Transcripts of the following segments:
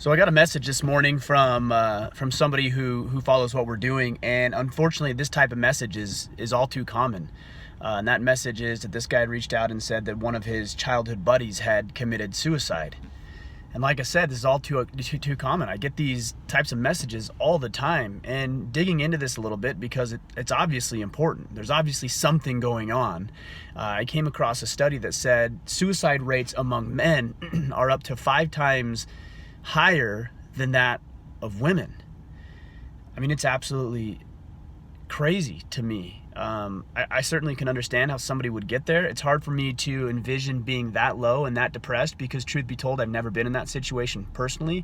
So I got a message this morning from somebody who follows what we're doing, and unfortunately, this type of message is all too common. And that message is that this guy had reached out and said that one of his childhood buddies had committed suicide. And like I said, this is all too common. I get these types of messages all the time, and digging into this a little bit because it's obviously important. There's obviously something going on. I came across a study that said suicide rates among men are up to 5 times higher than that of women. I mean, it's absolutely crazy to me. I certainly can understand how somebody would get there. It's hard for me to envision being that low and that depressed because, truth be told, I've never been in that situation personally,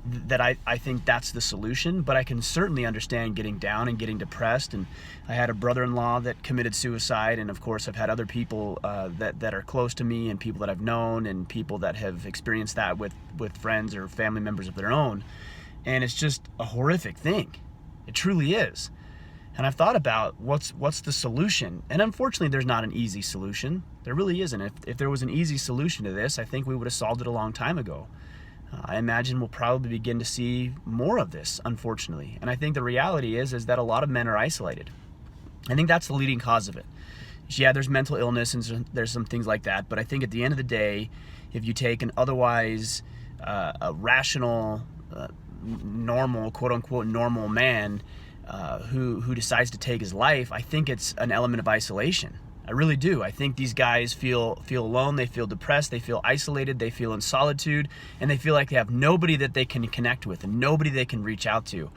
that I think that's the solution. But I can certainly understand getting down and getting depressed. And I had a brother-in-law that committed suicide, and of course I've had other people that are close to me, and people that I've known, and people that have experienced that with friends or family members of their own. And it's just a horrific thing. It truly is. And I've thought about what's the solution. And unfortunately, there's not an easy solution. There really isn't. If there was an easy solution to this, I think we would have solved it a long time ago. I imagine we'll probably begin to see more of this, unfortunately. And I think the reality is that a lot of men are isolated. I think that's the leading cause of it. Yeah, there's mental illness and there's some things like that. But I think at the end of the day, if you take an otherwise a rational, normal, quote unquote, normal man, who decides to take his life, I think it's an element of isolation. I really do. I think these guys feel alone, they feel depressed, they feel isolated, they feel in solitude, and they feel like they have nobody that they can connect with and nobody they can reach out to.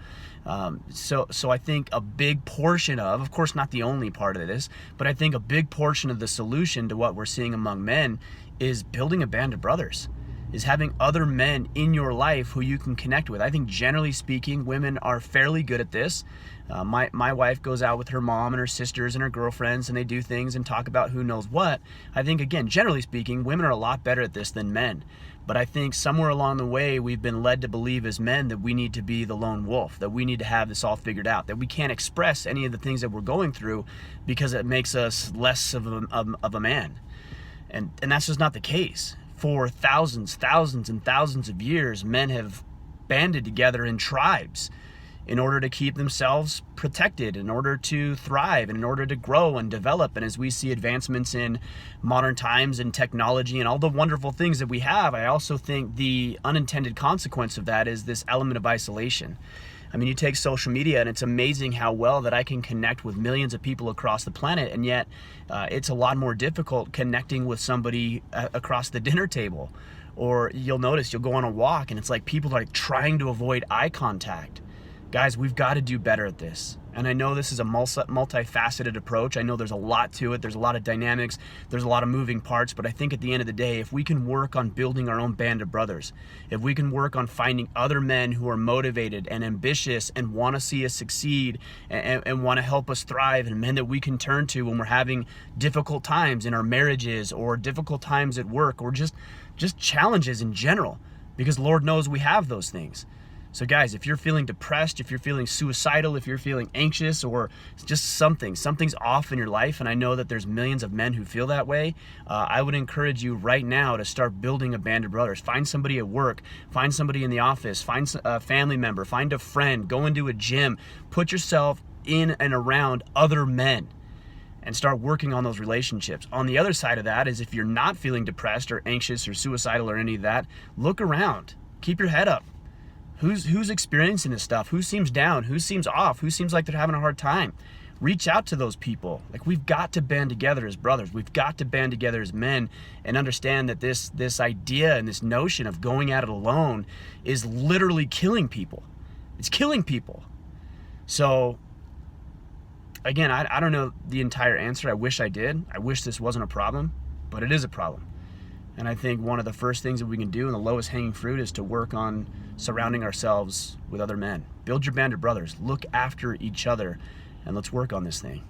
So I think a big portion of course not the only part of this, but I think a big portion of the solution to what we're seeing among men is building a band of brothers, is having other men in your life who you can connect with. I think generally speaking, women are fairly good at this. My wife goes out with her mom and her sisters and her girlfriends, and they do things and talk about who knows what. I think, again, generally speaking, women are a lot better at this than men. But I think somewhere along the way, we've been led to believe as men that we need to be the lone wolf, that we need to have this all figured out, that we can't express any of the things that we're going through because it makes us less of a man. And that's just not the case. For thousands and thousands of years, men have banded together in tribes in order to keep themselves protected, in order to thrive, and in order to grow and develop. And as we see advancements in modern times and technology and all the wonderful things that we have, I also think the unintended consequence of that is this element of isolation. I mean, you take social media, and it's amazing how well that I can connect with millions of people across the planet, and yet it's a lot more difficult connecting with somebody across the dinner table. Or you'll notice you'll go on a walk, and it's like people are trying to avoid eye contact. Guys, we've got to do better at this. And I know this is a multifaceted approach. I know there's a lot to it. There's a lot of dynamics. There's a lot of moving parts. But I think at the end of the day, if we can work on building our own band of brothers, if we can work on finding other men who are motivated and ambitious and want to see us succeed and want to help us thrive, and men that we can turn to when we're having difficult times in our marriages or difficult times at work or just challenges in general, because Lord knows we have those things. So guys, if you're feeling depressed, if you're feeling suicidal, if you're feeling anxious, or just something's off in your life, and I know that there's millions of men who feel that way, I would encourage you right now to start building a band of brothers. Find somebody at work, find somebody in the office, find a family member, find a friend, go into a gym, put yourself in and around other men, and start working on those relationships. On the other side of that is, if you're not feeling depressed or anxious or suicidal or any of that, look around, keep your head up. Who's experiencing this stuff? Who seems down? Who seems off? Who seems like they're having a hard time? Reach out to those people. We've got to band together as brothers. We've got to band together as men and understand that this idea and this notion of going at it alone is literally killing people. It's killing people. So again, I don't know the entire answer. I wish I did. I wish this wasn't a problem, but it is a problem. And I think one of the first things that we can do, and the lowest hanging fruit, is to work on surrounding ourselves with other men. Build your band of brothers. Look after each other, and let's work on this thing.